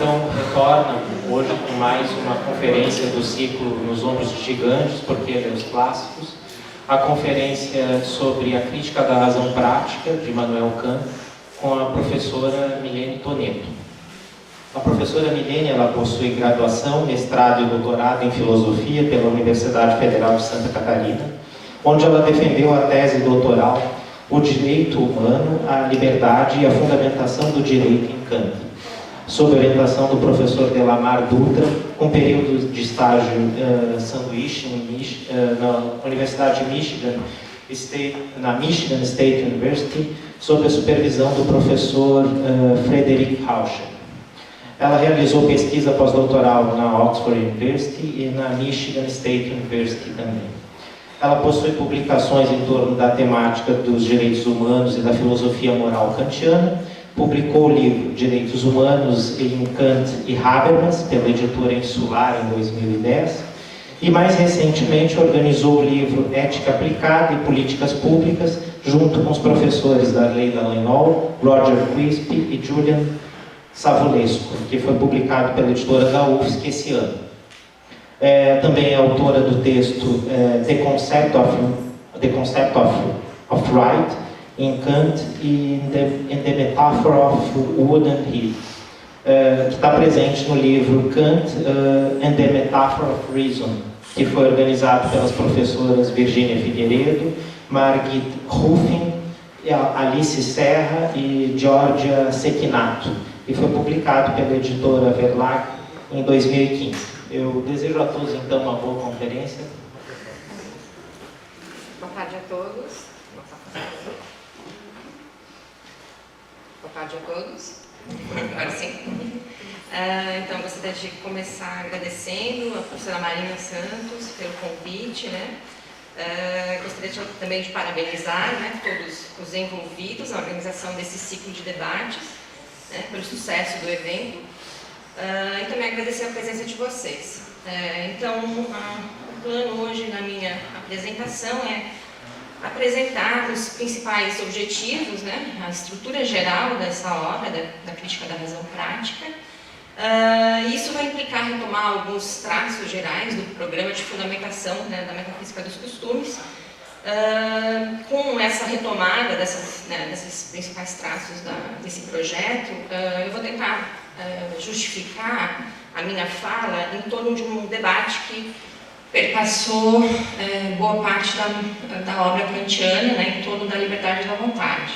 então retorna hoje com mais uma conferência do ciclo Nos Ombros de Gigantes, porque ler os clássicos, a conferência sobre a crítica da razão prática, de Immanuel Kant, com a professora Milene Toneto. A professora Milene, ela possui graduação, mestrado e doutorado em filosofia pela Universidade Federal de Santa Catarina, onde ela defendeu a tese doutoral O Direito Humano, a Liberdade e a Fundamentação do Direito em Kant, sob orientação do professor Delamar Dutra, com período de estágio sanduíche na Universidade de Michigan, na Michigan State University, sob a supervisão do professor Frederick Hauscher. Ela realizou pesquisa pós-doutoral na Oxford University e na Michigan State University também. Ela possui publicações em torno da temática dos direitos humanos e da filosofia moral kantiana. Publicou o livro Direitos Humanos em Kant e Habermas, pela editora Insular, em 2010. E, mais recentemente, organizou o livro Ética Aplicada e Políticas Públicas, junto com os professores Darley Dallagnol, Roger Crispi e Julian Savulescu, que foi publicado pela editora da UFSC esse ano. Também é autora do texto The Concept of Right in Kant e in the Metaphor of Wood and Heat, que está presente no livro Kant and the Metaphor of Reason, que foi organizado pelas professoras Virginia Figueiredo, Margit Ruffin, Alice Serra e Georgia Sequinato, e foi publicado pela editora Verlag em 2015. Eu desejo a todos, então, uma boa conferência. Boa tarde a todos. Boa tarde a todos. Agora sim. Então, gostaria de começar agradecendo a professora Marina Santos pelo convite, né? Gostaria também de parabenizar, né, todos os envolvidos na organização desse ciclo de debates, né, pelo sucesso do evento, e também agradecer a presença de vocês. Então, o plano hoje na minha apresentação é apresentar os principais objetivos, né, a estrutura geral dessa obra, da crítica da razão prática. Isso vai implicar retomar alguns traços gerais do programa de fundamentação, né, da metafísica dos costumes. Com essa retomada desses principais traços desse projeto, eu vou tentar justificar a minha fala em torno de um debate que perpassou boa parte da obra kantiana, né, em torno da liberdade da vontade.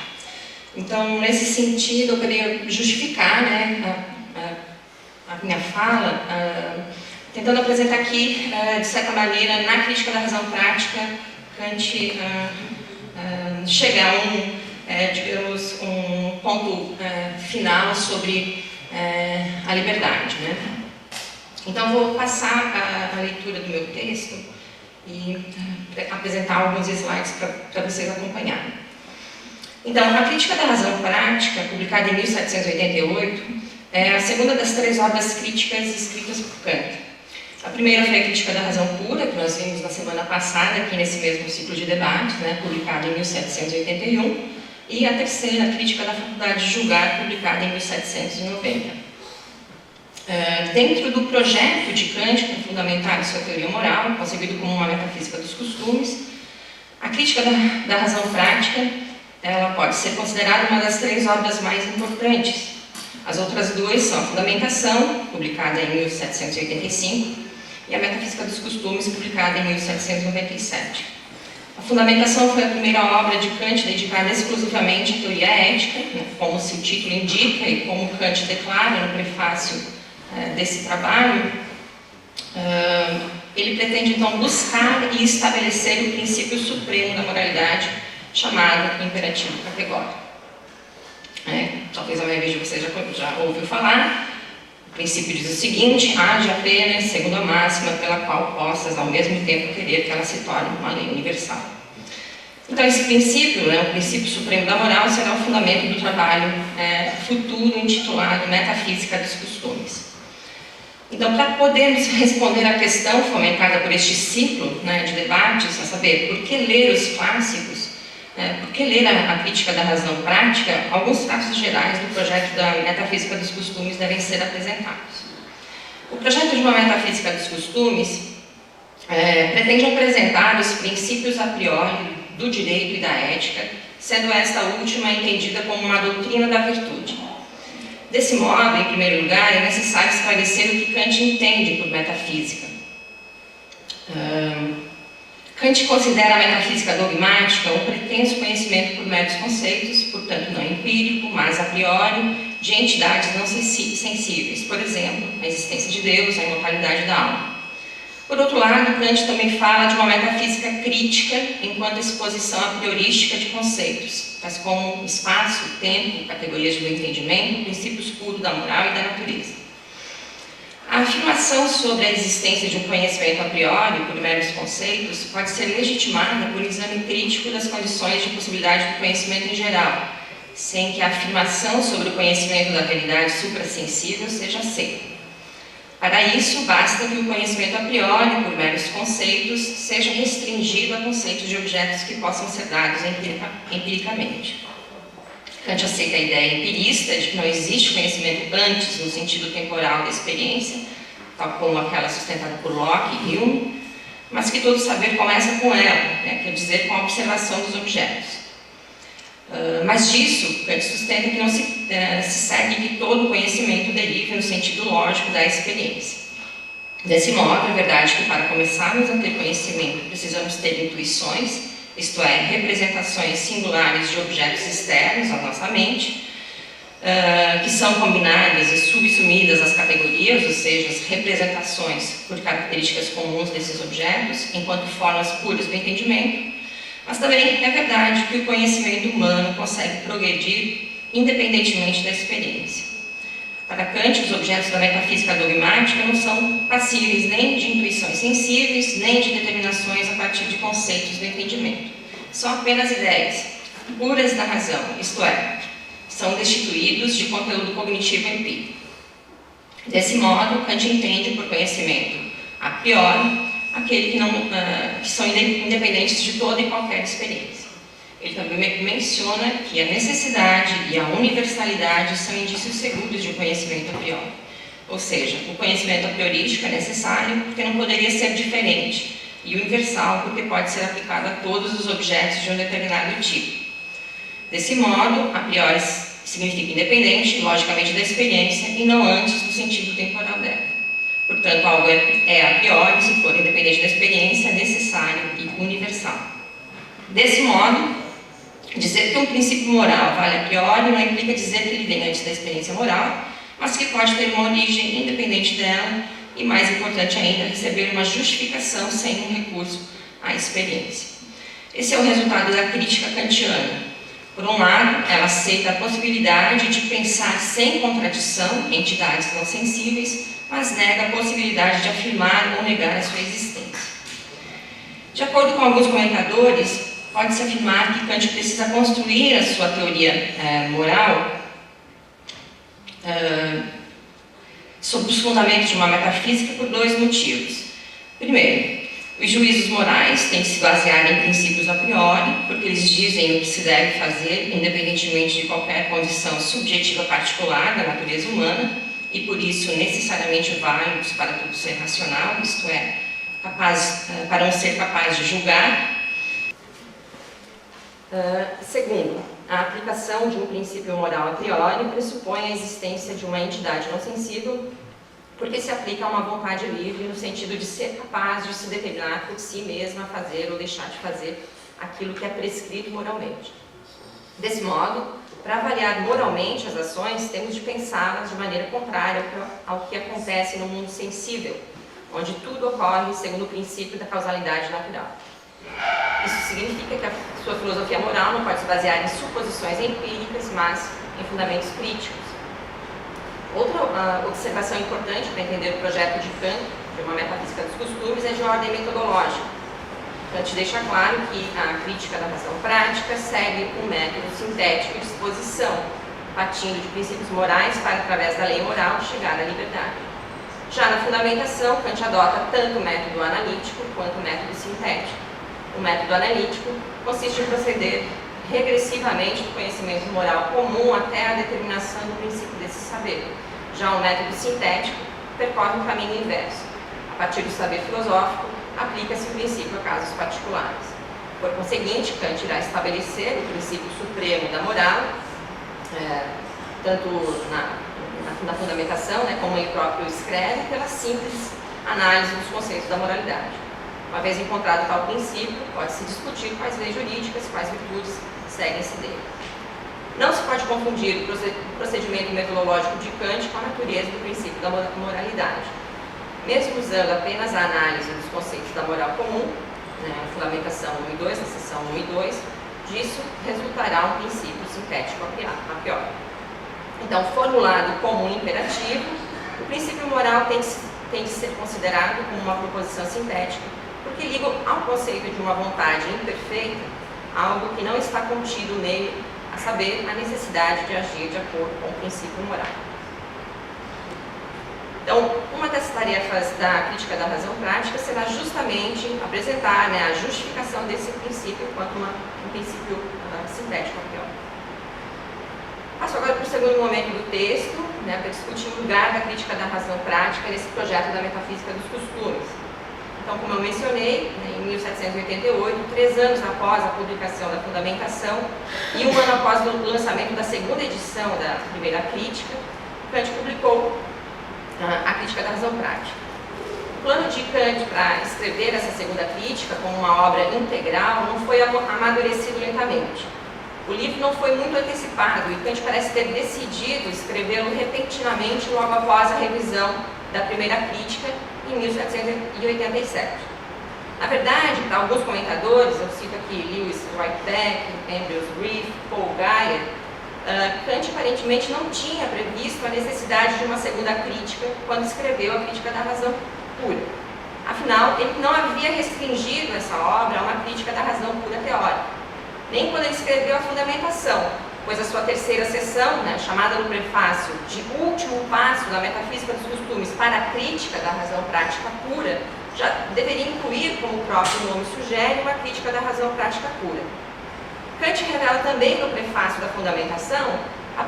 Então, nesse sentido, eu queria justificar, né, a minha fala, tentando apresentar aqui, de certa maneira, na crítica da razão prática, Kant chega a digamos, um ponto final sobre a liberdade, né? Então, vou passar a leitura do meu texto e apresentar alguns slides para vocês acompanharem. Então, a Crítica da Razão Prática, publicada em 1788, é a segunda das três obras críticas escritas por Kant. A primeira foi a Crítica da Razão Pura, que nós vimos na semana passada, aqui nesse mesmo ciclo de debates, né, publicada em 1781, e a terceira, a Crítica da Faculdade de Julgar, publicada em 1790. Dentro do projeto de Kant, para fundamentar sua teoria moral, concebido como uma metafísica dos costumes, a Crítica da Razão Prática, ela pode ser considerada uma das três obras mais importantes. As outras duas são a Fundamentação, publicada em 1785, e a Metafísica dos Costumes, publicada em 1797. A Fundamentação foi a primeira obra de Kant dedicada exclusivamente à teoria ética, né, como seu título indica e como Kant declara no prefácio desse trabalho. Ele pretende, então, buscar e estabelecer o princípio supremo da moralidade, chamado imperativo categórico. Talvez a maioria de vocês já ouviu falar. O princípio diz o seguinte: age apenas segundo a máxima pela qual possas ao mesmo tempo querer que ela se torne uma lei universal. Então, esse princípio, o princípio supremo da moral, será o fundamento do trabalho futuro intitulado Metafísica dos Costumes. Então, para podermos responder à questão fomentada por este ciclo, né, de debates, a saber, por que ler os clássicos, Por que ler a crítica da razão prática? Alguns traços gerais do projeto da metafísica dos costumes devem ser apresentados. O projeto de uma metafísica dos costumes pretende apresentar os princípios a priori do direito e da ética, sendo esta última entendida como uma doutrina da virtude. Desse modo, em primeiro lugar, é necessário esclarecer o que Kant entende por metafísica. Kant considera a metafísica dogmática um pretenso conhecimento por meros conceitos, portanto não empírico, mas a priori, de entidades não sensíveis, por exemplo, a existência de Deus, a imortalidade da alma. Por outro lado, Kant também fala de uma metafísica crítica enquanto exposição a priorística de conceitos, tais como espaço, tempo, categorias do entendimento, princípios puros da moral e da natureza. A afirmação sobre a existência de um conhecimento a priori, por meros conceitos, pode ser legitimada por exame crítico das condições de possibilidade do conhecimento em geral, sem que a afirmação sobre o conhecimento da realidade suprassensível seja aceita. Para isso, basta que o conhecimento a priori, por meros conceitos, seja restringido a conceitos de objetos que possam ser dados empiricamente. Kant aceita a ideia empirista de que não existe conhecimento antes no sentido temporal da experiência, tal como aquela sustentada por Locke e Hume, mas que todo saber começa com ela, quer dizer, com a observação dos objetos. Mas disso, Kant sustenta que não se segue que todo conhecimento derive no sentido lógico da experiência. Desse modo, é verdade que para começarmos a ter conhecimento precisamos ter intuições, isto é, representações singulares de objetos externos à nossa mente, que são combinadas e subsumidas às categorias, ou seja, as representações por características comuns desses objetos, enquanto formas puras do entendimento. Mas também é verdade que o conhecimento humano consegue progredir independentemente da experiência. Para Kant, os objetos da metafísica dogmática não são passíveis nem de intuições sensíveis, nem de determinações a partir de conceitos do entendimento. São apenas ideias, puras da razão, isto é, são destituídos de conteúdo cognitivo empírico. Desse modo, Kant entende por conhecimento a priori aquele que são independentes de toda e qualquer experiência. Ele também menciona que a necessidade e a universalidade são indícios seguros de um conhecimento a priori. Ou seja, o conhecimento a priorístico é necessário porque não poderia ser diferente, e universal porque pode ser aplicado a todos os objetos de um determinado tipo. Desse modo, a priori significa independente, logicamente, da experiência e não antes do sentido temporal dela. Portanto, algo é a priori, se for independente da experiência, necessário e universal. Desse modo, dizer que um princípio moral vale a priori não implica dizer que ele vem antes da experiência moral, mas que pode ter uma origem independente dela e, mais importante ainda, receber uma justificação sem um recurso à experiência. Esse é o resultado da crítica kantiana. Por um lado, ela aceita a possibilidade de pensar sem contradição entidades não sensíveis, mas nega a possibilidade de afirmar ou negar a sua existência. De acordo com alguns comentadores, pode-se afirmar que Kant precisa construir a sua teoria moral sobre os fundamentos de uma metafísica por dois motivos. Primeiro, os juízos morais têm que se basear em princípios a priori, porque eles dizem o que se deve fazer, independentemente de qualquer condição subjetiva particular da natureza humana, e por isso necessariamente válidos para tudo ser racional, isto é, para um ser capaz de julgar. Segundo, a aplicação de um princípio moral a priori pressupõe a existência de uma entidade não sensível, porque se aplica a uma vontade livre no sentido de ser capaz de se determinar por si mesma a fazer ou deixar de fazer aquilo que é prescrito moralmente. Desse modo, para avaliar moralmente as ações, temos de pensá-las de maneira contrária ao que acontece no mundo sensível, onde tudo ocorre segundo o princípio da causalidade natural. Isso significa que a sua filosofia moral não pode se basear em suposições empíricas, mas em fundamentos críticos. Outra observação importante para entender o projeto de Kant, de uma metafísica dos costumes, é de ordem metodológica. Kant deixa claro que a crítica da razão prática segue um método sintético de exposição, partindo de princípios morais para, através da lei moral, chegar à liberdade. Já na fundamentação, Kant adota tanto o método analítico quanto o método sintético. O método analítico consiste em proceder regressivamente do conhecimento moral comum até a determinação do princípio desse saber. Já o método sintético percorre um caminho inverso. A partir do saber filosófico, aplica-se o princípio a casos particulares. Por conseguinte, Kant irá estabelecer o princípio supremo da moral, tanto na fundamentação, né, como ele próprio escreve, pela simples análise dos conceitos da moralidade. Uma vez encontrado tal princípio, pode-se discutir quais leis jurídicas, quais virtudes seguem-se dele. Não se pode confundir o procedimento metodológico de Kant com a natureza do princípio da moralidade. Mesmo usando apenas a análise dos conceitos da moral comum, né, a fundamentação 1 e 2, na seção 1 e 2, disso resultará um princípio sintético a priori. Então, formulado como um imperativo, o princípio moral tem de ser considerado como uma proposição sintética, porque liga ao conceito de uma vontade imperfeita algo que não está contido nele, a saber, a necessidade de agir de acordo com o princípio moral. Então, uma das tarefas da crítica da razão prática será justamente apresentar, né, a justificação desse princípio quanto um princípio sintético a priori. Passo agora para o segundo momento do texto, né, para discutir o lugar da crítica da razão prática nesse projeto da metafísica dos costumes. Então, como eu mencionei, né, em 1788, 3 anos após a publicação da Fundamentação e 1 ano após o lançamento da segunda edição da primeira crítica, Kant publicou a crítica da razão prática. O plano de Kant para escrever essa segunda crítica como uma obra integral não foi amadurecido lentamente. O livro não foi muito antecipado e Kant parece ter decidido escrevê-lo repentinamente logo após a revisão da primeira crítica em 1787. Na verdade, para alguns comentadores, eu cito aqui Lewis Whitebeck, Ambrose Griff, Paul Guyer, Kant aparentemente não tinha previsto a necessidade de uma segunda crítica quando escreveu a Crítica da Razão Pura. Afinal, ele não havia restringido essa obra a uma crítica da razão pura teórica, nem quando ele escreveu a Fundamentação, pois a sua terceira seção, né, chamada no prefácio de Último Passo da Metafísica dos Costumes para a Crítica da Razão Prática Pura, já deveria incluir, como o próprio nome sugere, uma crítica da razão prática pura. Kant revela também no prefácio da Fundamentação a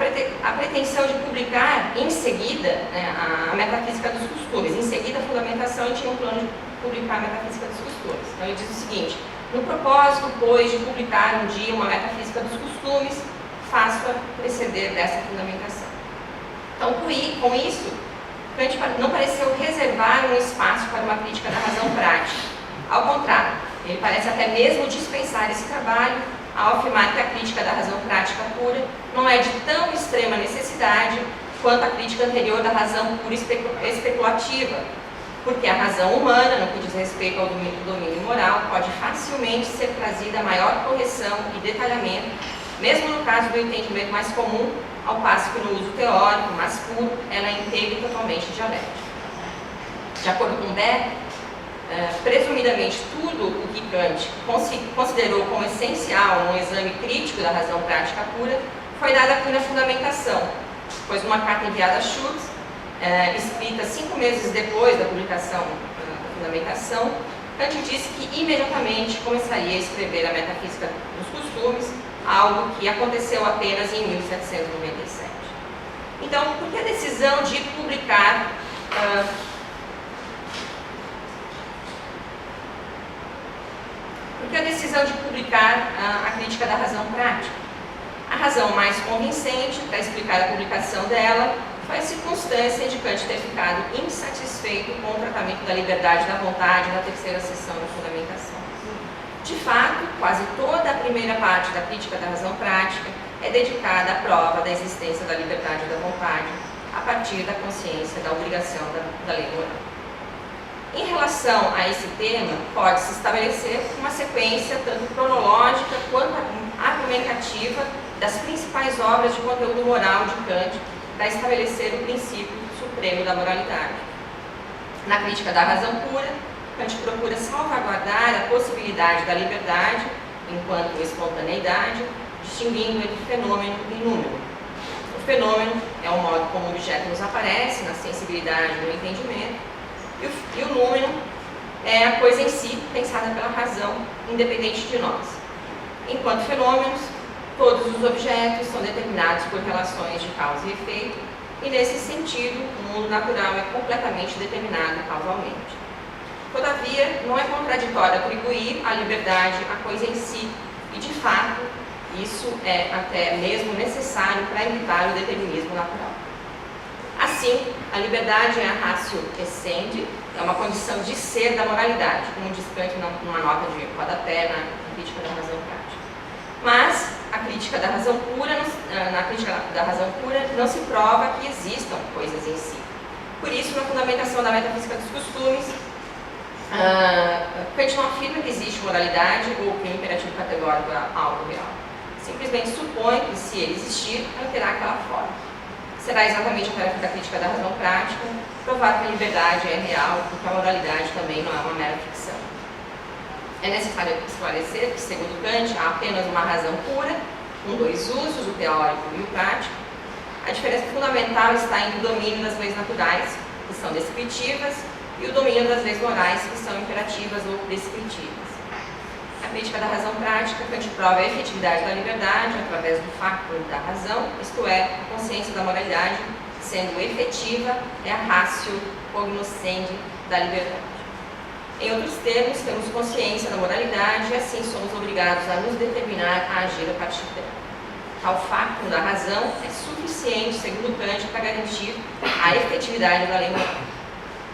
pretensão de publicar em seguida, né, a Metafísica dos Costumes. Em seguida, a Fundamentação, ele tinha um plano de publicar a Metafísica dos Costumes. Então, ele diz o seguinte: no propósito, pois, de publicar um dia uma Metafísica dos Costumes, faço-a preceder dessa Fundamentação. Então, com isso, Kant não pareceu reservar um espaço para uma crítica da razão prática. Ao contrário, ele parece até mesmo dispensar esse trabalho ao afirmar que a crítica da razão prática pura não é de tão extrema necessidade quanto a crítica anterior da razão pura especulativa, porque a razão humana, no que diz respeito ao domínio moral, pode facilmente ser trazida a maior correção e detalhamento, mesmo no caso do entendimento mais comum, ao passo que no uso teórico, mais puro, ela é inteira e totalmente dialética. De acordo com Beck, presumidamente tudo o que Kant considerou como essencial num exame crítico da razão prática pura foi dado aqui na Fundamentação, pois numa carta enviada a Schultz, escrita 5 meses depois da publicação da Fundamentação, Kant disse que imediatamente começaria a escrever a Metafísica dos Costumes, algo que aconteceu apenas em 1797. Então, por que a decisão de publicar a Crítica da Razão Prática? A razão mais convincente para explicar a publicação dela foi a circunstância de Kant ter ficado insatisfeito com o tratamento da liberdade da vontade na terceira seção da Fundamentação. De fato, quase toda a primeira parte da Crítica da Razão Prática é dedicada à prova da existência da liberdade da vontade a partir da consciência da obrigação da lei moral. Em relação a esse tema, pode-se estabelecer uma sequência tanto cronológica quanto argumentativa das principais obras de conteúdo moral de Kant para estabelecer o princípio supremo da moralidade. Na Crítica da Razão Pura, Kant procura salvaguardar a possibilidade da liberdade enquanto espontaneidade, distinguindo entre fenômeno e número. O fenômeno é o modo como o objeto nos aparece na sensibilidade e no entendimento, e o número é a coisa em si, pensada pela razão, independente de nós. Enquanto fenômenos, Todos os objetos são determinados por relações de causa e efeito, e nesse sentido, o mundo natural é completamente determinado causalmente. Todavia, não é contraditório atribuir a liberdade à coisa em si, e de fato, isso é até mesmo necessário para evitar o determinismo natural. Assim, a liberdade é a ratio essendi, é uma condição de ser da moralidade, como diz Kant numa nota de rodapé na Crítica da Razão Prática. Mas a crítica da razão pura, na crítica da razão pura não se prova que existam coisas em si. Por isso, na fundamentação da metafísica dos costumes, Kant não afirma que existe moralidade ou que o imperativo categórico é algo real. Simplesmente supõe que, se ele existir, ela terá aquela forma. Será exatamente a tarefa da crítica da razão prática provar que a liberdade é real e que a moralidade também não é uma mera ficção. É necessário esclarecer que, segundo Kant, há apenas uma razão pura, com dois usos, o teórico e o prático. A diferença fundamental está entre o domínio das leis naturais, que são descritivas, e o domínio das leis morais, que são imperativas ou descritivas. A crítica da razão prática, Kant prova a efetividade da liberdade através do facto da razão, isto é, a consciência da moralidade, sendo efetiva, é a ratio cognoscendi da liberdade. Em outros termos, temos consciência da moralidade e assim somos obrigados a nos determinar a agir a partir dela. Tal facto da razão é suficiente, segundo Kant, para garantir a efetividade da lei moral.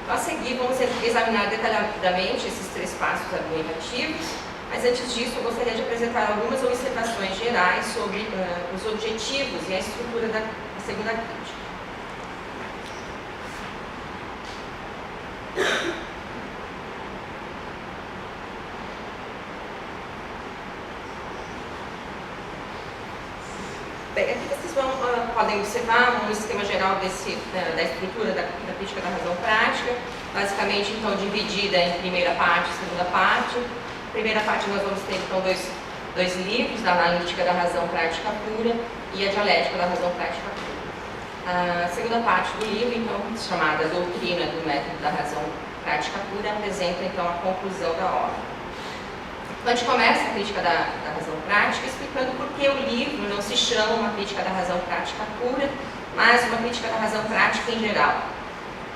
Então, a seguir, vamos examinar detalhadamente esses três passos argumentativos, mas antes disso, eu gostaria de apresentar algumas observações gerais sobre os objetivos e a estrutura da segunda crítica. Bem, aqui vocês podem observar um esquema geral da estrutura da crítica da razão prática, basicamente, então, dividida em primeira parte e segunda parte. Primeira parte nós vamos ter, então, dois livros, da Analítica da Razão Prática Pura e a Dialética da Razão Prática Pura. A segunda parte do livro, então, chamada Doutrina do Método da Razão Prática Pura, apresenta, então, a conclusão da obra. Então, a gente começa a crítica da razão prática explicando por que o livro não se chama uma crítica da razão prática pura, mas uma crítica da razão prática em geral.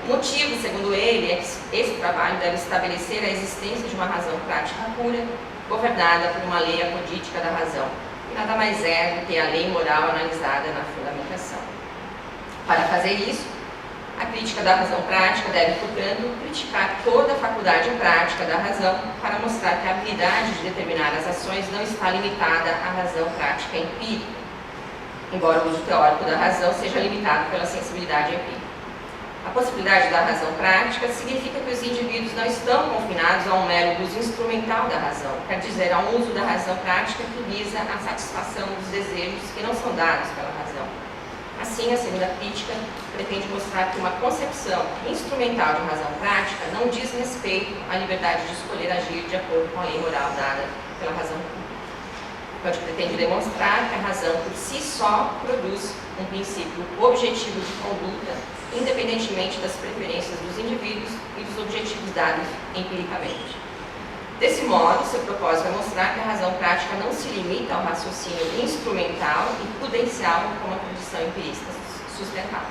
O motivo, segundo ele, é que esse trabalho deve estabelecer a existência de uma razão prática pura, governada por uma lei apodítica da razão, que nada mais é do que a lei moral analisada na fundamentação. Para fazer isso, a crítica da razão prática deve, portanto, criticar toda a faculdade prática da razão para mostrar que a habilidade de determinar as ações não está limitada à razão prática empírica, embora o uso teórico da razão seja limitado pela sensibilidade empírica. A possibilidade da razão prática significa que os indivíduos não estão confinados a um mero uso instrumental da razão, quer dizer, a um uso da razão prática que visa a satisfação dos desejos que não são dados pela razão. Assim, a segunda crítica pretende mostrar que uma concepção instrumental de razão prática não diz respeito à liberdade de escolher agir de acordo com a lei moral dada pela razão pública. Kant pretende demonstrar que a razão por si só produz um princípio objetivo de conduta, independentemente das preferências dos indivíduos e dos objetivos dados empiricamente. Desse modo, seu propósito é mostrar que a razão prática não se limita ao raciocínio instrumental e prudencial como a tradição empirista sustentava.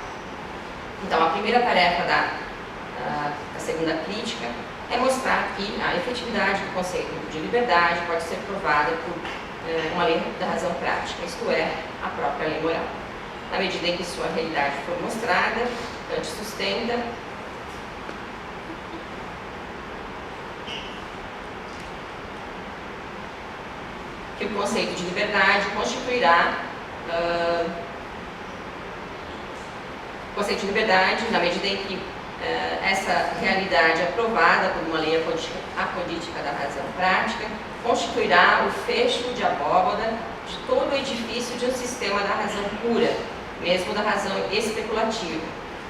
Então, a primeira tarefa da segunda crítica é mostrar que a efetividade do conceito de liberdade pode ser provada por uma lei da razão prática, isto é, a própria lei moral. Na medida em que sua realidade for mostrada, Kant sustenta que o conceito de liberdade constituirá conceito de liberdade, na medida em que essa realidade aprovada por uma lei apodítica da razão prática constituirá o fecho de abóbada de todo o edifício de um sistema da razão pura, mesmo da razão especulativa,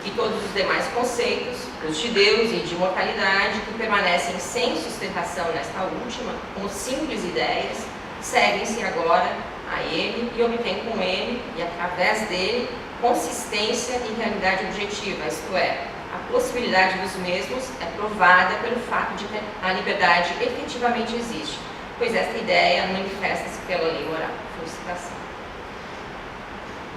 e todos os demais conceitos, os de Deus e de imortalidade, que permanecem sem sustentação nesta última, como simples ideias, seguem-se agora a ele e obtêm com ele, e através dele, consistência e realidade objetiva, isto é, a possibilidade dos mesmos é provada pelo fato de que a liberdade efetivamente existe, pois esta ideia manifesta-se pela lei moral. Frustração.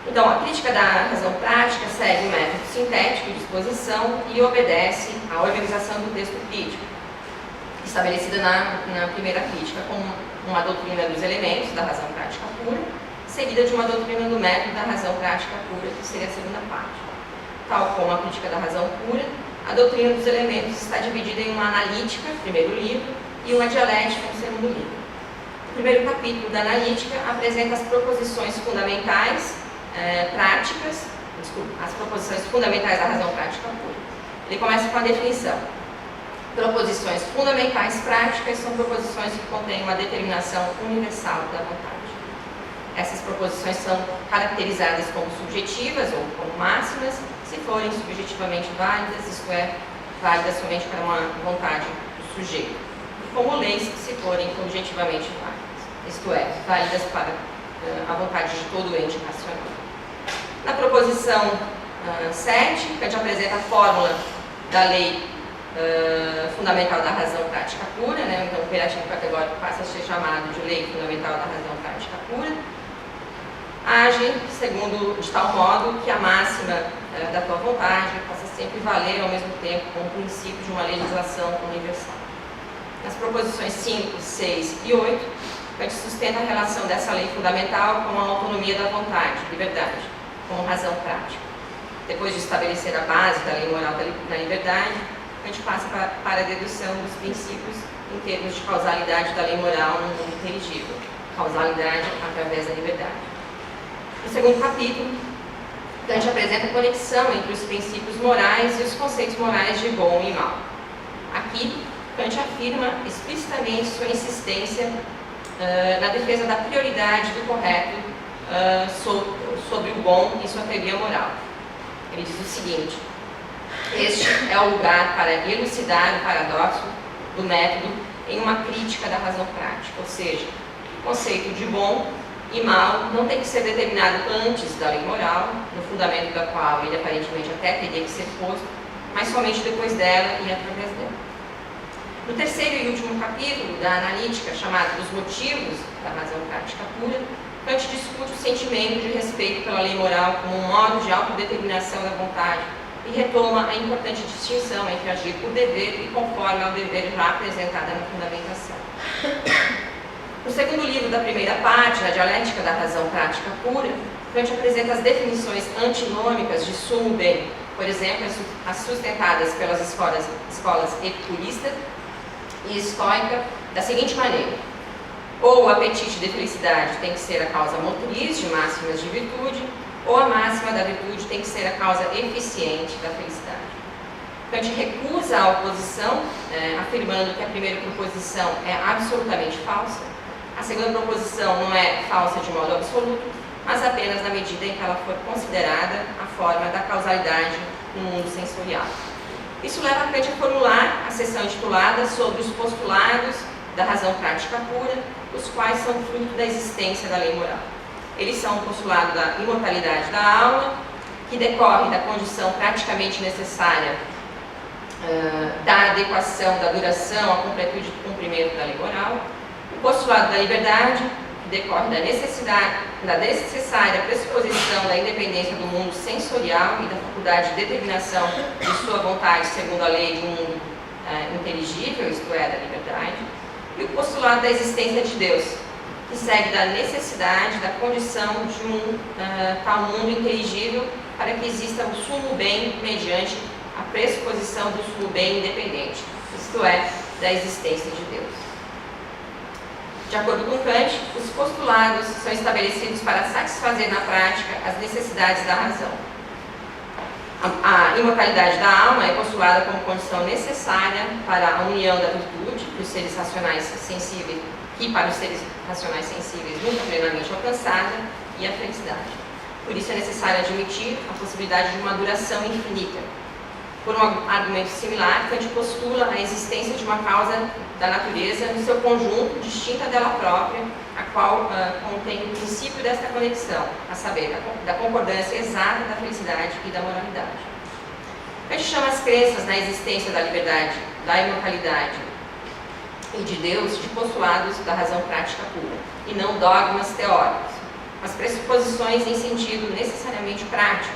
Então, a crítica da razão prática segue o método sintético de exposição e obedece à organização do texto crítico, estabelecida na primeira crítica como uma doutrina dos elementos da razão prática pura, seguida de uma doutrina do método da razão prática pura, que seria a segunda parte. Tal como a crítica da razão pura, a doutrina dos elementos está dividida em uma analítica, primeiro livro, e uma dialética, no segundo livro. O primeiro capítulo da analítica apresenta as proposições fundamentais as proposições fundamentais da razão prática pura. Ele começa com a definição. Proposições fundamentais práticas são proposições que contêm uma determinação universal da vontade. Essas proposições são caracterizadas como subjetivas ou como máximas, se forem subjetivamente válidas, isto é, válidas somente para uma vontade do sujeito, e como leis se forem objetivamente válidas, isto é, válidas para a vontade de todo ente racional. Na proposição 7, Kant apresenta a fórmula da lei fundamental da razão prática pura, né? Então o imperativo categórico passa a ser chamado de lei fundamental da razão prática pura. Age de tal modo que a máxima da tua vontade possa sempre valer ao mesmo tempo como princípio de uma legislação universal. Nas proposições 5, 6 e 8, Kant sustenta a relação dessa lei fundamental com a autonomia da vontade, liberdade, como razão prática. Depois de estabelecer a base da lei moral da liberdade, Kant passa para a dedução dos princípios em termos de causalidade da lei moral no mundo inteligível, causalidade através da liberdade. No segundo capítulo, Kant apresenta a conexão entre os princípios morais e os conceitos morais de bom e mal. Aqui, Kant afirma explicitamente sua insistência na defesa da prioridade do correto sobre o bom e sua teoria moral. Ele diz o seguinte: este é o lugar para elucidar o paradoxo do método em uma crítica da razão prática, ou seja, o conceito de bom e mal não tem que ser determinado antes da lei moral, no fundamento da qual ele aparentemente até teria que ser posto, mas somente depois dela e através dela. No terceiro e último capítulo da analítica, chamado Os Motivos da Razão Prática Pura, Kant discute o sentimento de respeito pela lei moral como um modo de autodeterminação da vontade e retoma a importante distinção entre agir por dever e conforme ao dever já apresentada na fundamentação. No segundo livro da primeira parte, na Dialética da Razão Prática Pura, Kant apresenta as definições antinômicas de sumo bem, por exemplo, as sustentadas pelas escolas epicuristas e estoica, da seguinte maneira: ou o apetite de felicidade tem que ser a causa motriz de máximas de virtude, ou a máxima da virtude tem que ser a causa eficiente da felicidade. Kant recusa a oposição, afirmando que a primeira proposição é absolutamente falsa. A segunda proposição não é falsa de modo absoluto, mas apenas na medida em que ela for considerada a forma da causalidade no mundo sensorial. Isso leva Kant a formular a seção intitulada sobre os postulados da razão prática pura, os quais são fruto da existência da lei moral. Eles são o postulado da imortalidade da alma, que decorre da condição praticamente necessária da adequação da duração à completude do cumprimento da lei moral, o postulado da liberdade, que decorre da necessária pressuposição da independência do mundo sensorial e da faculdade de determinação de sua vontade segundo a lei de um mundo inteligível, isto é, da liberdade, e o postulado da existência de Deus, que segue da necessidade da condição de um tal mundo inteligível para que exista o sumo bem mediante a pressuposição do sumo bem independente, isto é, da existência de Deus. De acordo com Kant, os postulados são estabelecidos para satisfazer na prática as necessidades da razão. A imortalidade da alma é postulada como condição necessária para a união da virtude, que para os seres racionais sensíveis nunca plenamente alcançada, e a felicidade. Por isso é necessário admitir a possibilidade de uma duração infinita. Por um argumento similar, Kant postula a existência de uma causa da natureza no seu conjunto, distinta dela própria, a qual contém o princípio desta conexão, a saber, da concordância exata da felicidade e da moralidade. Kant chama as crenças na existência da liberdade, da imortalidade e de Deus de postulados da razão prática pura, e não dogmas teóricos. as pressuposições em sentido necessariamente prático.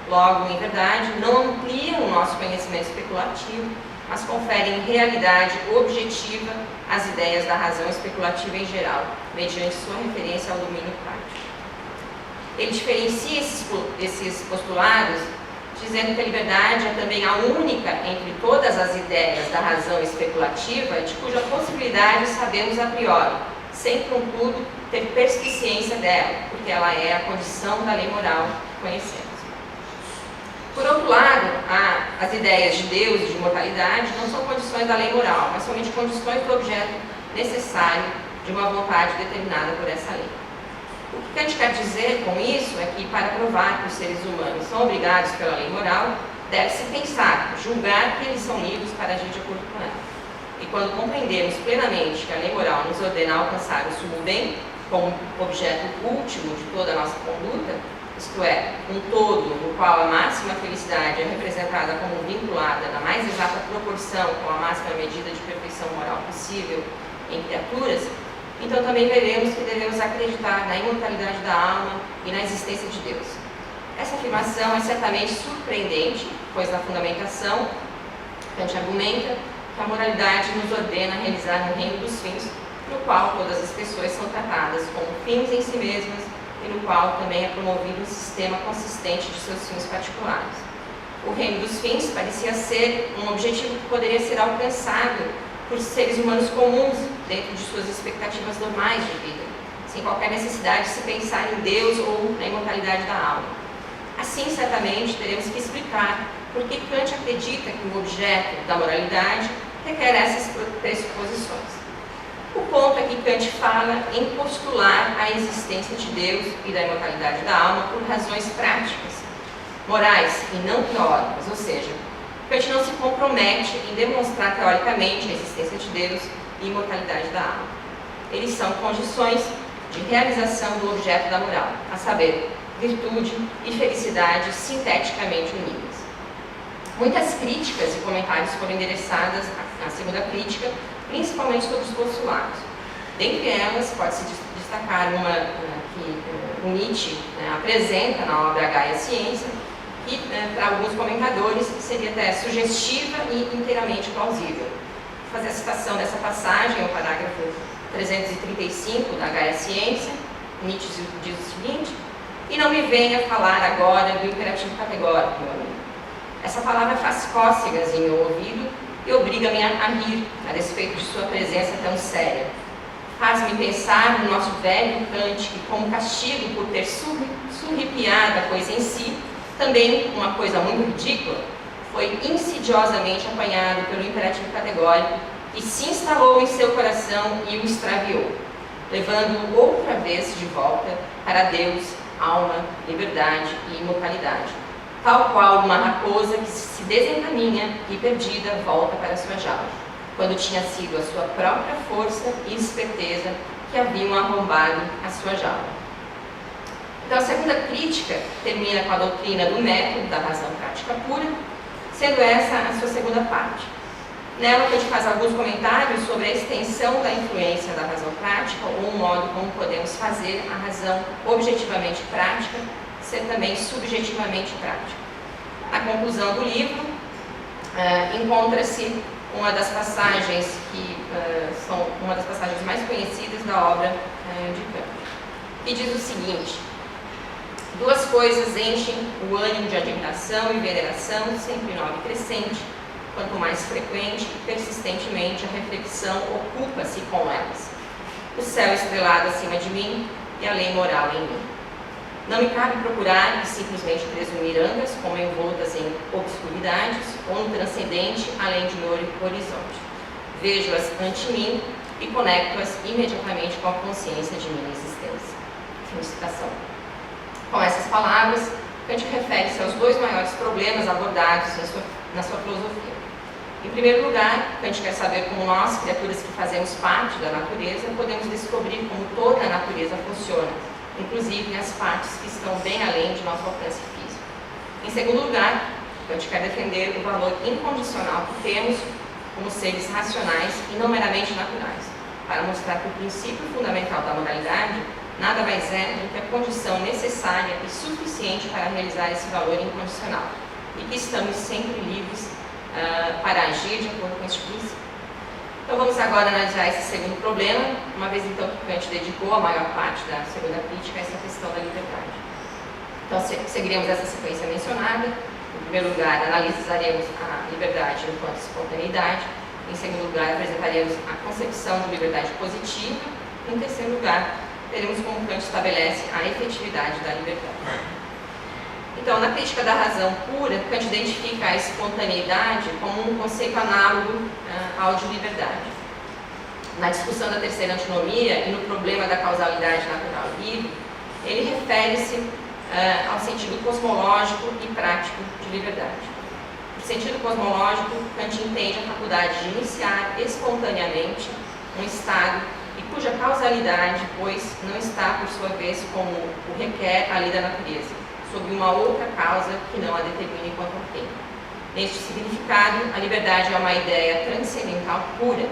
Logo, em verdade, não ampliam o nosso conhecimento especulativo, mas conferem realidade objetiva às ideias da razão especulativa em geral, mediante sua referência ao domínio prático. Ele diferencia esses postulados dizendo que a liberdade é também a única entre todas as ideias da razão especulativa de cuja possibilidade sabemos a priori, sem, contudo, ter persistência dela, porque ela é a condição da lei moral que conhecemos. Por outro lado, as ideias de Deus e de imortalidade não são condições da lei moral, mas somente condições do objeto necessário de uma vontade determinada por essa lei. O que Kant quer dizer com isso é que, para provar que os seres humanos são obrigados pela lei moral, deve-se pensar, julgar que eles são livres para agir de acordo com ela. E quando compreendermos plenamente que a lei moral nos ordena alcançar o sumo bem, como objeto último de toda a nossa conduta, isto é, um todo no qual a máxima felicidade é representada como vinculada na mais exata proporção com a máxima medida de perfeição moral possível em criaturas, então também veremos que devemos acreditar na imortalidade da alma e na existência de Deus. Essa afirmação é certamente surpreendente, pois na fundamentação, Kant argumenta que a moralidade nos ordena realizar um reino dos fins, no qual todas as pessoas são tratadas como fins em si mesmas e no qual também é promovido um sistema consistente de seus fins particulares. O reino dos fins parecia ser um objetivo que poderia ser alcançado por seres humanos comuns, dentro de suas expectativas normais de vida, sem qualquer necessidade de se pensar em Deus ou na imortalidade da alma. Assim, certamente, teremos que explicar por que Kant acredita que o objeto da moralidade requer essas pressuposições. O ponto é que Kant fala em postular a existência de Deus e da imortalidade da alma por razões práticas, morais e não teóricas, ou seja, Kant não se compromete em demonstrar teoricamente a existência de Deus e a imortalidade da alma. Eles são condições de realização do objeto da moral, a saber, virtude e felicidade sinteticamente unidas. Muitas críticas e comentários foram endereçadas à segunda crítica, principalmente sobre os postulados. Dentre elas, pode-se destacar uma que o Nietzsche apresenta na obra A Gaia Ciência, que, para alguns comentadores, seria até sugestiva e inteiramente plausível. Vou fazer a citação dessa passagem, o parágrafo 335 da Gaia Ciência. Nietzsche diz o seguinte: "E não me venha falar agora do imperativo categórico, meu amigo. Essa palavra faz cócegas em meu ouvido e obriga-me a rir a respeito de sua presença tão séria. Faz-me pensar no nosso velho Kant, que, como castigo por ter surripiado a coisa em si, também uma coisa muito ridícula, foi insidiosamente apanhado pelo imperativo categórico e se instalou em seu coração e o extraviou, levando-o outra vez de volta para Deus, alma, liberdade e imortalidade, tal qual uma raposa que se desencaminha e perdida volta para sua jaula, quando tinha sido a sua própria força e esperteza que haviam arrombado a sua jaula." Então, a segunda crítica termina com a doutrina do método da razão prática pura, sendo essa a sua segunda parte. Nela, a gente faz alguns comentários sobre a extensão da influência da razão prática ou o modo como podemos fazer a razão objetivamente prática ser também subjetivamente prática. Na conclusão do livro, encontra-se uma das passagens que são uma das passagens mais conhecidas da obra de Kant, que diz o seguinte: "Duas coisas enchem o ânimo de admiração e veneração, sempre nova e crescente, quanto mais frequente e persistentemente a reflexão ocupa-se com elas. O céu estrelado acima de mim e a lei moral em mim. Não me cabe procurar e simplesmente presumir ambas como envoltas em obscuridades ou no transcendente além de meu horizonte. Vejo-as ante mim e conecto-as imediatamente com a consciência de minha existência." Fim de citação. Com essas palavras, Kant refere-se aos dois maiores problemas abordados na sua filosofia. Em primeiro lugar, Kant quer saber como nós, criaturas que fazemos parte da natureza, podemos descobrir como toda a natureza funciona, inclusive as partes que estão bem além de nosso alcance físico. Em segundo lugar, Kant quer defender o valor incondicional que temos como seres racionais e não meramente naturais, para mostrar que o princípio fundamental da moralidade nada mais é do que a condição necessária e suficiente para realizar esse valor incondicional, e que estamos sempre livres para agir de acordo com este princípio. Então vamos agora analisar esse segundo problema, uma vez então que Kant dedicou a maior parte da segunda crítica a essa questão da liberdade. Então seguiremos essa sequência mencionada. Em primeiro lugar, analisaremos a liberdade enquanto espontaneidade. Em segundo lugar, apresentaremos a concepção de liberdade positiva. Em terceiro lugar, veremos como Kant estabelece a efetividade da liberdade. Então, na crítica da razão pura, Kant identifica a espontaneidade como um conceito análogo ao de liberdade. Na discussão da terceira antinomia e no problema da causalidade natural livre, ele refere-se ao sentido cosmológico e prático de liberdade. No sentido cosmológico, Kant entende a faculdade de iniciar espontaneamente um estado e cuja causalidade, pois, não está, por sua vez, como o requer a lei da natureza, sob uma outra causa que não a determina enquanto tem. Neste significado, a liberdade é uma ideia transcendental pura,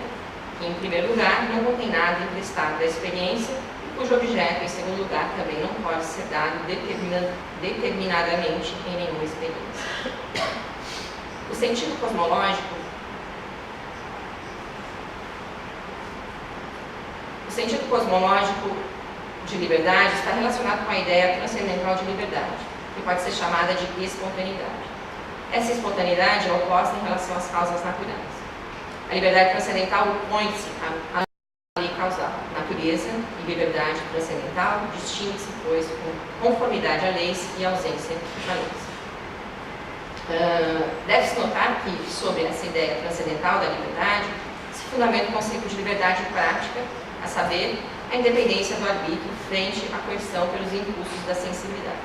que, em primeiro lugar, não contém nada emprestado da experiência, e cujo objeto, em segundo lugar, também não pode ser dado determinadamente em nenhuma experiência. O sentido cosmológico de liberdade está relacionado com a ideia transcendental de liberdade, que pode ser chamada de espontaneidade. Essa espontaneidade é oposta em relação às causas naturais. A liberdade transcendental opõe-se à lei causal. Natureza e liberdade transcendental distinguem-se, pois, com conformidade a leis e ausência a leis. Deve-se notar que, sobre essa ideia transcendental da liberdade, se fundamenta o conceito de liberdade prática, a saber, a independência do arbítrio frente à coerção pelos impulsos da sensibilidade.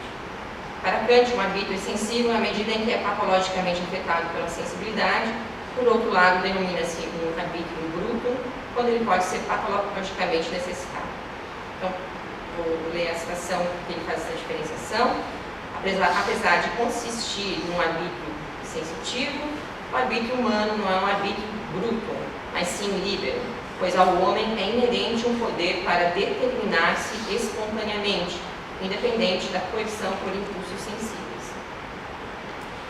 Para Kant, um arbítrio é sensível à medida em que é patologicamente afetado pela sensibilidade. Por outro lado, denomina-se um arbítrio bruto quando ele pode ser patologicamente necessitado. Então, vou ler a citação que ele faz essa diferenciação. Apesar de consistir num arbítrio sensitivo, o arbítrio humano não é um arbítrio bruto, mas sim líbero, pois ao homem é inerente um poder para determinar-se espontaneamente, independente da coerção por impulsos sensíveis.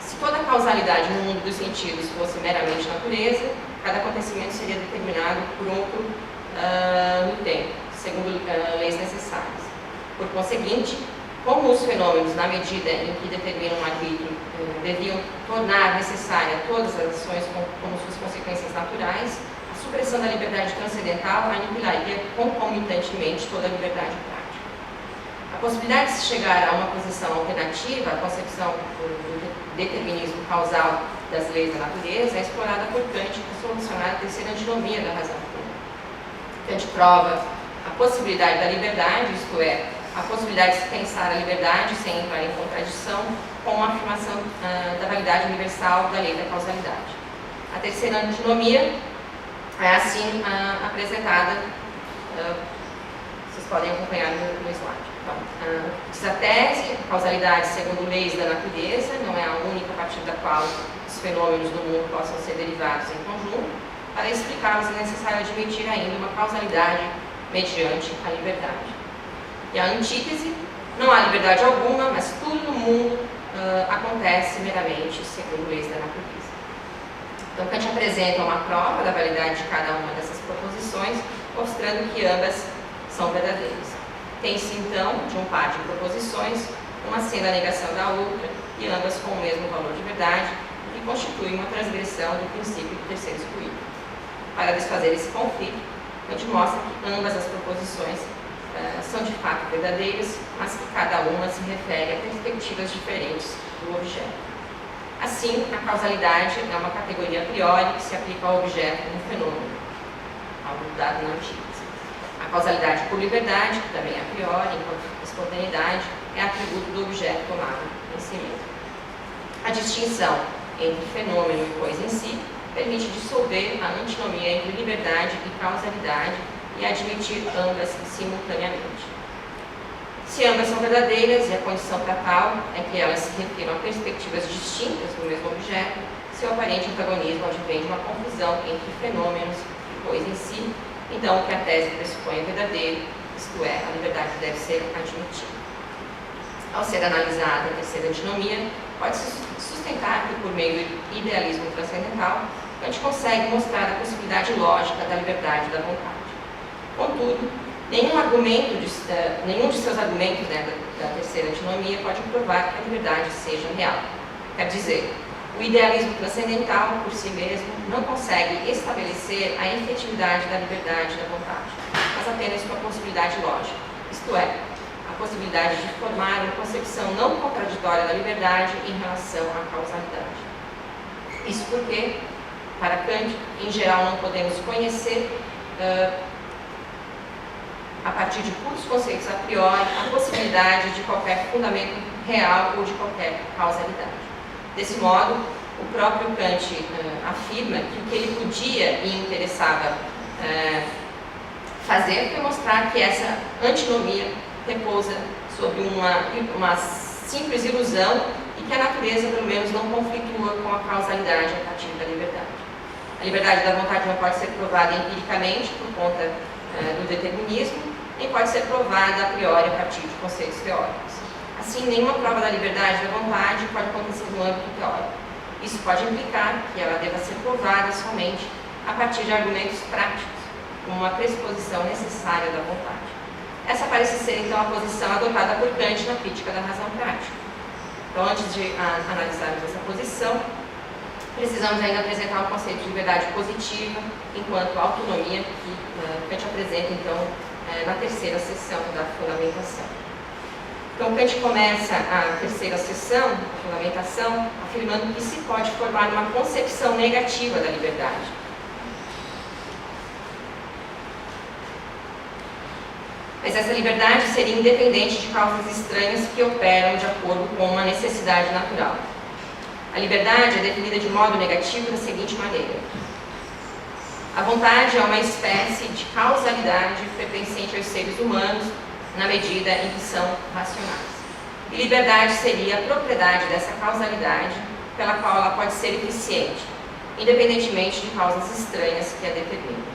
Se toda a causalidade no mundo dos sentidos fosse meramente natureza, cada acontecimento seria determinado por outro no tempo, segundo leis necessárias. Por conseguinte, como os fenômenos, na medida em que determinam um arbítrio, deviam tornar necessária todas as ações como suas consequências naturais, a supressão da liberdade transcendental aniquilaria concomitantemente toda a liberdade prática. A possibilidade de se chegar a uma posição alternativa à concepção do determinismo causal das leis da natureza é explorada por Kant para solucionar a terceira antinomia da razão pura. Kant prova a possibilidade da liberdade, isto é, a possibilidade de se pensar a liberdade sem entrar em contradição com a afirmação da validade universal da lei da causalidade. A terceira antinomia é assim apresentada, vocês podem acompanhar no slide. Então, diz a tese, a causalidade segundo leis da natureza não é a única a partir da qual os fenômenos do mundo possam ser derivados em conjunto. Para explicá-los é necessário admitir ainda uma causalidade mediante a liberdade. E a antítese, não há liberdade alguma, mas tudo no mundo acontece meramente segundo leis da natureza. Então, Kant apresenta uma prova da validade de cada uma dessas proposições, mostrando que ambas são verdadeiras. Tem-se, então, de um par de proposições, uma sendo a negação da outra, e ambas com o mesmo valor de verdade, o que constitui uma transgressão do princípio do terceiro excluído. Para desfazer esse conflito, Kant mostra que ambas as proposições são de fato verdadeiras, mas que cada uma se refere a perspectivas diferentes do objeto. Assim, a causalidade é uma categoria a priori que se aplica ao objeto no fenômeno, algo dado na antítese. A causalidade por liberdade, que também é a priori, enquanto espontaneidade, é atributo do objeto tomado em si mesmo. A distinção entre fenômeno e coisa em si permite dissolver a antinomia entre liberdade e causalidade e admitir ambas simultaneamente. Se ambas são verdadeiras e a condição para tal é que elas se refiram a perspectivas distintas do mesmo objeto, seu aparente antagonismo advém de uma confusão entre fenômenos e coisa em si. Então, o que a tese pressupõe é verdadeiro, isto é, a liberdade deve ser admitida. Ao ser analisada a terceira antinomia, pode-se sustentar que, por meio do idealismo transcendental, Kant consegue mostrar a possibilidade lógica da liberdade da vontade. Contudo, nenhum de seus argumentos da terceira antinomia pode provar que a liberdade seja real. Quer dizer, o idealismo transcendental, por si mesmo, não consegue estabelecer a efetividade da liberdade da vontade, mas apenas sua possibilidade lógica, isto é, a possibilidade de formar uma concepção não contraditória da liberdade em relação à causalidade. Isso porque, para Kant, em geral, não podemos conhecer, a partir de puros conceitos a priori, a possibilidade de qualquer fundamento real ou de qualquer causalidade. Desse modo, o próprio Kant afirma que o que ele podia e interessava fazer foi mostrar que essa antinomia repousa sobre uma simples ilusão e que a natureza, pelo menos, não conflitua com a causalidade a partir da liberdade. A liberdade da vontade não pode ser provada empiricamente por conta do determinismo, nem pode ser provada a priori a partir de conceitos teóricos. Assim, nenhuma prova da liberdade da vontade pode acontecer no âmbito teórico. Isso pode implicar que ela deva ser provada somente a partir de argumentos práticos, como uma pressuposição necessária da vontade. Essa parece ser, então, a posição adotada por Kant na crítica da razão prática. Então, antes de analisarmos essa posição, precisamos ainda apresentar o conceito de liberdade positiva enquanto autonomia, que Kant apresenta, então, na terceira seção da fundamentação. Então, Kant começa a terceira seção, a fundamentação, afirmando que se pode formar uma concepção negativa da liberdade. Mas essa liberdade seria independente de causas estranhas que operam de acordo com uma necessidade natural. A liberdade é definida de modo negativo da seguinte maneira: a vontade é uma espécie de causalidade pertencente aos seres humanos na medida em que são racionais. E liberdade seria a propriedade dessa causalidade pela qual ela pode ser eficiente, independentemente de causas estranhas que a determinam.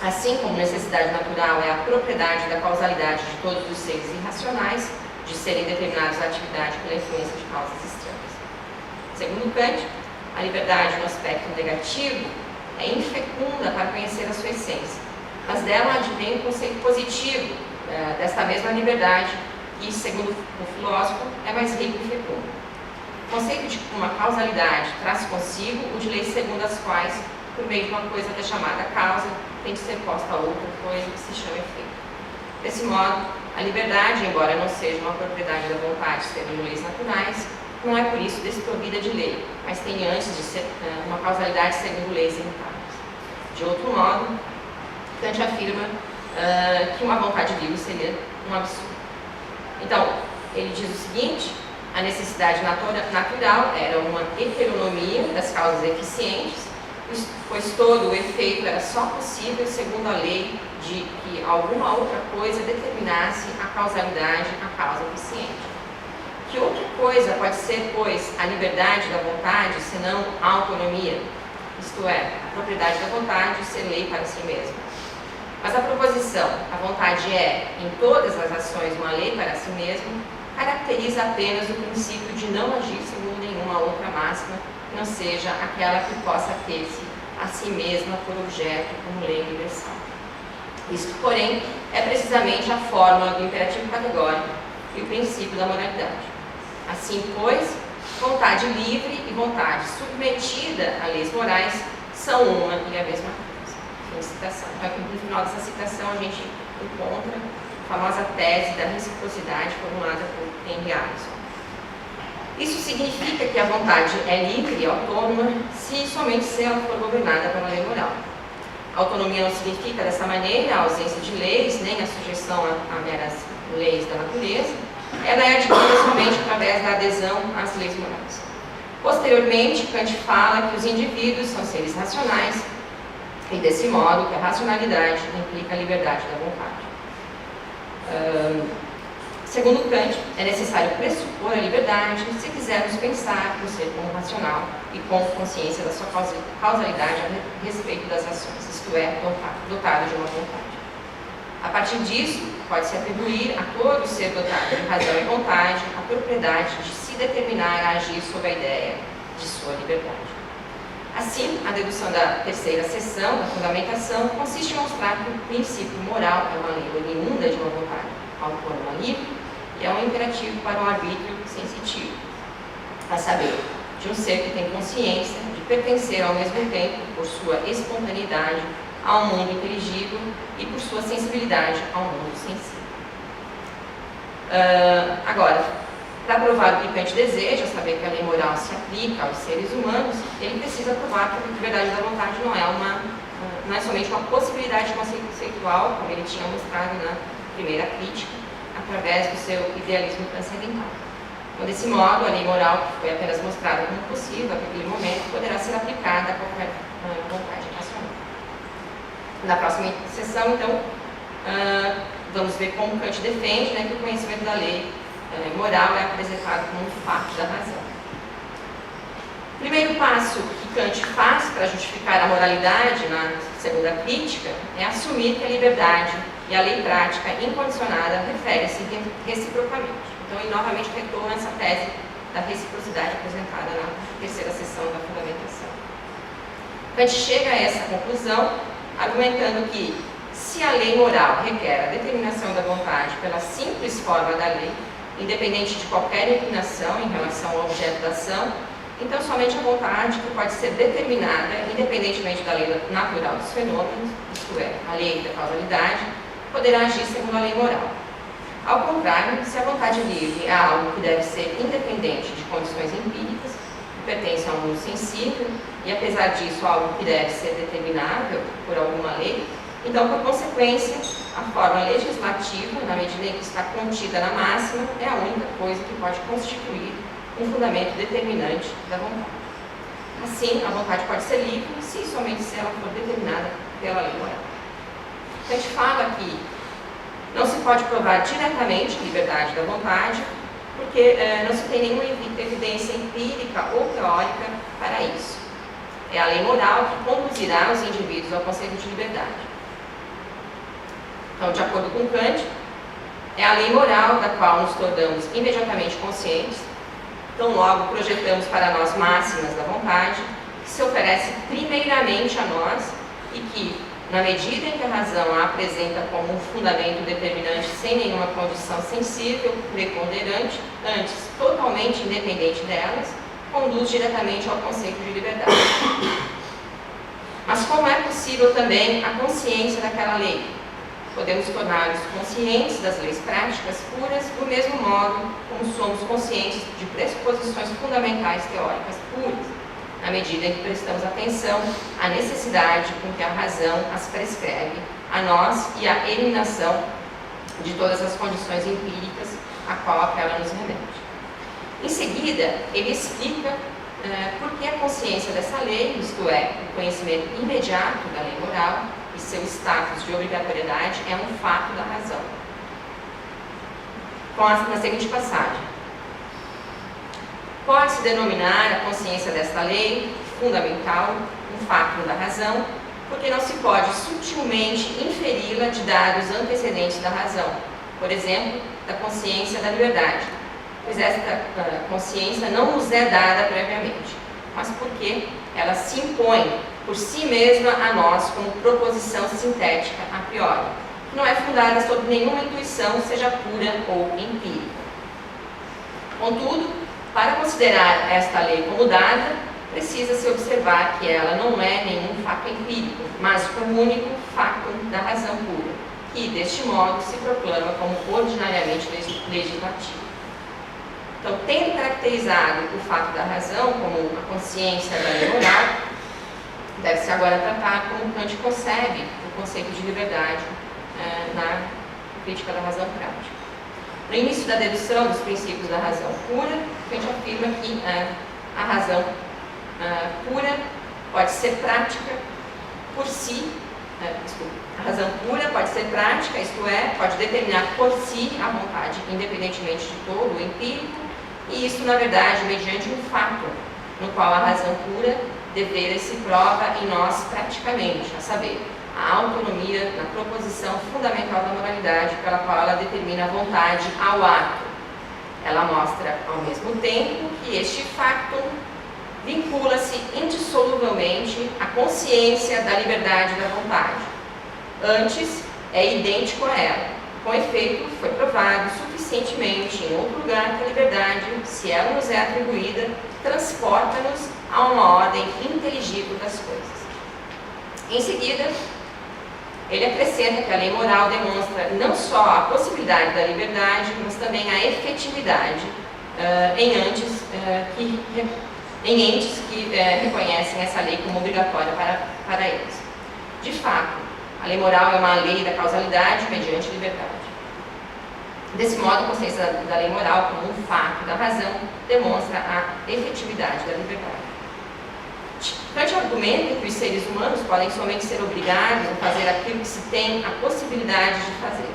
Assim como necessidade natural é a propriedade da causalidade de todos os seres irracionais de serem determinados à atividade pela influência de causas estranhas. Segundo Kant, a liberdade no aspecto negativo é infecunda para conhecer a sua essência, mas dela advém um conceito positivo desta mesma liberdade que, segundo o filósofo, é mais rico e fecundo. O conceito de uma causalidade traz consigo o de leis segundo as quais, por meio de uma coisa que é chamada causa, tem de ser posta a outra coisa que se chama efeito. Desse modo, a liberdade, embora não seja uma propriedade da vontade segundo leis naturais, não é por isso desprovida de lei, mas tem antes de ser uma causalidade segundo leis imutáveis. De outro modo, Kant afirma que uma vontade livre seria um absurdo. Então, ele diz o seguinte: a necessidade natural era uma heteronomia das causas eficientes, pois todo o efeito era só possível segundo a lei de que alguma outra coisa determinasse a causalidade, a causa eficiente. Que outra coisa pode ser, pois, a liberdade da vontade, senão a autonomia? Isto é, a propriedade da vontade ser lei para si mesma. Mas a proposição, a vontade é, em todas as ações, uma lei para si mesma, caracteriza apenas o princípio de não agir segundo nenhuma outra máxima que não seja aquela que possa ter-se a si mesma por objeto como lei universal. Isto, porém, é precisamente a fórmula do imperativo categórico e o princípio da moralidade. Assim, pois, vontade livre e vontade submetida a leis morais são uma e a mesma coisa. Citação. Então, no final dessa citação, a gente encontra a famosa tese da reciprocidade formulada por Henry Allison. Isso significa que a vontade é livre e autônoma somente se ela for governada pela lei moral. A autonomia não significa, dessa maneira, a ausência de leis, nem a sujeição a meras leis da natureza. Ela é adquirida somente através da adesão às leis morais. Posteriormente, Kant fala que os indivíduos são seres racionais e, desse modo, que a racionalidade implica a liberdade da vontade. Segundo Kant, é necessário pressupor a liberdade se quisermos pensar no ser como racional e com consciência da sua causalidade a respeito das ações, isto é, dotado de uma vontade. A partir disso, pode-se atribuir a todo ser dotado de razão e vontade a propriedade de se determinar a agir sob a ideia de sua liberdade. Assim, a dedução da terceira seção da fundamentação consiste em mostrar que o princípio moral é uma lei oriunda de uma vontade autônoma livre e é um imperativo para o arbítrio sensitivo, a saber, de um ser que tem consciência de pertencer ao mesmo tempo, por sua espontaneidade, ao mundo inteligível e por sua sensibilidade ao mundo sensível. Agora, para provar o que Kant deseja, saber que a lei moral se aplica aos seres humanos, ele precisa provar que a liberdade da vontade não é somente uma possibilidade conceitual, como ele tinha mostrado na primeira crítica, através do seu idealismo transcendental. Então, desse modo, a lei moral, que foi apenas mostrada como possível naquele momento, poderá ser aplicada a qualquer vontade racional. Na próxima sessão, então, vamos ver como Kant defende, né, que o conhecimento da lei moral é apresentado como um fato da razão. O primeiro passo que Kant faz para justificar a moralidade na segunda crítica é assumir que a liberdade e a lei prática incondicionada referem-se reciprocamente. Então, ele novamente retoma essa tese da reciprocidade apresentada na terceira seção da fundamentação. Kant chega a essa conclusão argumentando que, se a lei moral requer a determinação da vontade pela simples forma da lei, independente de qualquer inclinação em relação ao objeto da ação, então somente a vontade que pode ser determinada, independentemente da lei natural dos fenômenos, isto é, a lei da causalidade, poderá agir segundo a lei moral. Ao contrário, se a vontade livre é algo que deve ser independente de condições empíricas, que pertence ao mundo sensível, e apesar disso algo que deve ser determinável por alguma lei, então, por consequência, a forma legislativa, na medida em que está contida na máxima, é a única coisa que pode constituir um fundamento determinante da vontade. Assim, a vontade pode ser livre se e somente se ela for determinada pela lei moral. A gente fala que não se pode provar diretamente a liberdade da vontade, porque não se tem nenhuma evidência empírica ou teórica para isso. É a lei moral que conduzirá os indivíduos ao conceito de liberdade. Então, de acordo com Kant, é a lei moral da qual nos tornamos imediatamente conscientes, então logo projetamos para nós máximas da vontade, que se oferece primeiramente a nós e que, na medida em que a razão a apresenta como um fundamento determinante sem nenhuma condição sensível, preponderante, antes totalmente independente delas, conduz diretamente ao conceito de liberdade. Mas como é possível também a consciência daquela lei? Podemos tornar-nos conscientes das leis práticas puras do mesmo modo como somos conscientes de pressuposições fundamentais teóricas puras, na medida em que prestamos atenção à necessidade com que a razão as prescreve a nós e à eliminação de todas as condições empíricas a qual aquela nos remete. Em seguida, ele explica por que a consciência dessa lei, isto é, o conhecimento imediato da lei moral, e seu status de obrigatoriedade é um fato da razão. Na seguinte passagem. Pode-se denominar a consciência desta lei fundamental um fato da razão, porque não se pode sutilmente inferi-la de dados antecedentes da razão, por exemplo, da consciência da liberdade, pois esta consciência não nos é dada previamente, mas porque ela se impõe por si mesma a nós como proposição sintética a priori, que não é fundada sobre nenhuma intuição, seja pura ou empírica. Contudo, para considerar esta lei como dada, precisa-se observar que ela não é nenhum fato empírico, mas o único fato da razão pura, que, deste modo, se proclama como ordinariamente legislativo. Então, tendo caracterizado o fato da razão como a consciência da lei moral, deve-se agora tratar como Kant concebe o conceito de liberdade na crítica da razão prática. No início da dedução dos princípios da razão pura, Kant afirma que a razão pura pode ser prática por si, a razão pura pode ser prática, isto é, pode determinar por si a vontade, independentemente de todo o empírico, e isso, na verdade, mediante um fato, no qual a razão pura devera se prova em nós praticamente, a saber, a autonomia na proposição fundamental da moralidade, pela qual ela determina a vontade ao ato. Ela mostra, ao mesmo tempo, que este factum vincula-se indissoluvelmente à consciência da liberdade da vontade. Antes, é idêntico a ela. Com efeito, foi provado suficientemente em outro lugar que a liberdade, se ela nos é atribuída, transporta-nos a uma ordem inteligível das coisas. Em seguida, ele acrescenta que a lei moral demonstra não só a possibilidade da liberdade, mas também a efetividade em entes que reconhecem essa lei como obrigatória para eles. De fato, a lei moral é uma lei da causalidade mediante liberdade. Desse modo, a consciência da lei moral como um fato da razão demonstra a efetividade da liberdade. Kant argumenta que os seres humanos podem somente ser obrigados a fazer aquilo que se tem a possibilidade de fazer.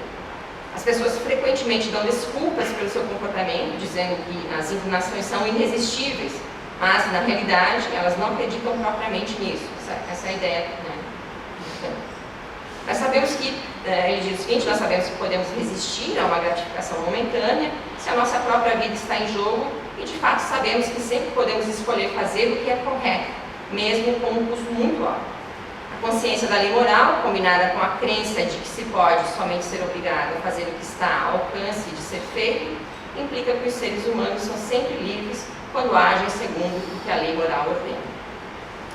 As pessoas frequentemente dão desculpas pelo seu comportamento, dizendo que as inclinações são irresistíveis, mas, na realidade, elas não acreditam propriamente nisso. Essa é a ideia, né? Nós sabemos que, ele diz o seguinte, nós sabemos que podemos resistir a uma gratificação momentânea se a nossa própria vida está em jogo e, de fato, sabemos que sempre podemos escolher fazer o que é correto, mesmo com um custo muito alto. A consciência da lei moral, combinada com a crença de que se pode somente ser obrigado a fazer o que está ao alcance de ser feito, implica que os seres humanos são sempre livres quando agem segundo o que a lei moral ordena.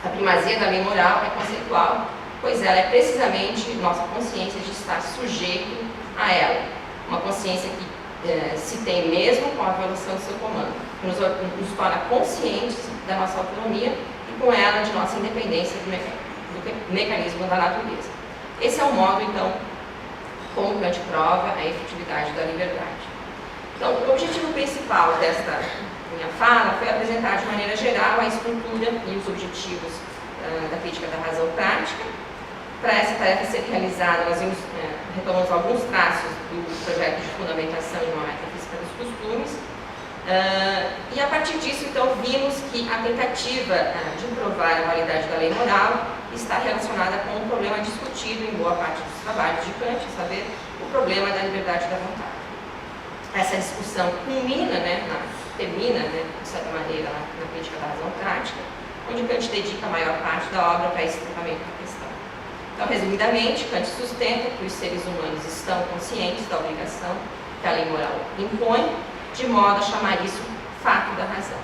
A primazia da lei moral é conceitual, pois ela é precisamente nossa consciência de estar sujeito a ela. Uma consciência que se tem mesmo com a violação do seu comando, que nos torna conscientes da nossa autonomia e com ela de nossa independência do mecanismo da natureza. Esse é o modo, então, como Kant prova a efetividade da liberdade. Então, o objetivo principal desta minha fala foi apresentar de maneira geral a estrutura e os objetivos da crítica da razão prática. Para essa tarefa ser realizada, nós retomamos alguns traços do projeto de fundamentação de uma metafísica dos costumes, e a partir disso, então, vimos que a tentativa de provar a validade da lei moral está relacionada com um problema discutido em boa parte dos trabalhos de Kant, a saber, o problema da liberdade da vontade. Essa discussão termina, de certa maneira, na crítica da razão prática, onde Kant dedica a maior parte da obra para esse tratamento da questão. Então, resumidamente, Kant sustenta que os seres humanos estão conscientes da obrigação que a lei moral impõe, de modo a chamar isso fato da razão.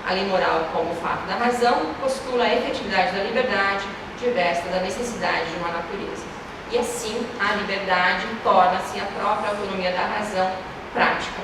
A lei moral, como fato da razão, postula a efetividade da liberdade, diversa da necessidade de uma natureza. E assim, a liberdade torna-se a própria autonomia da razão prática.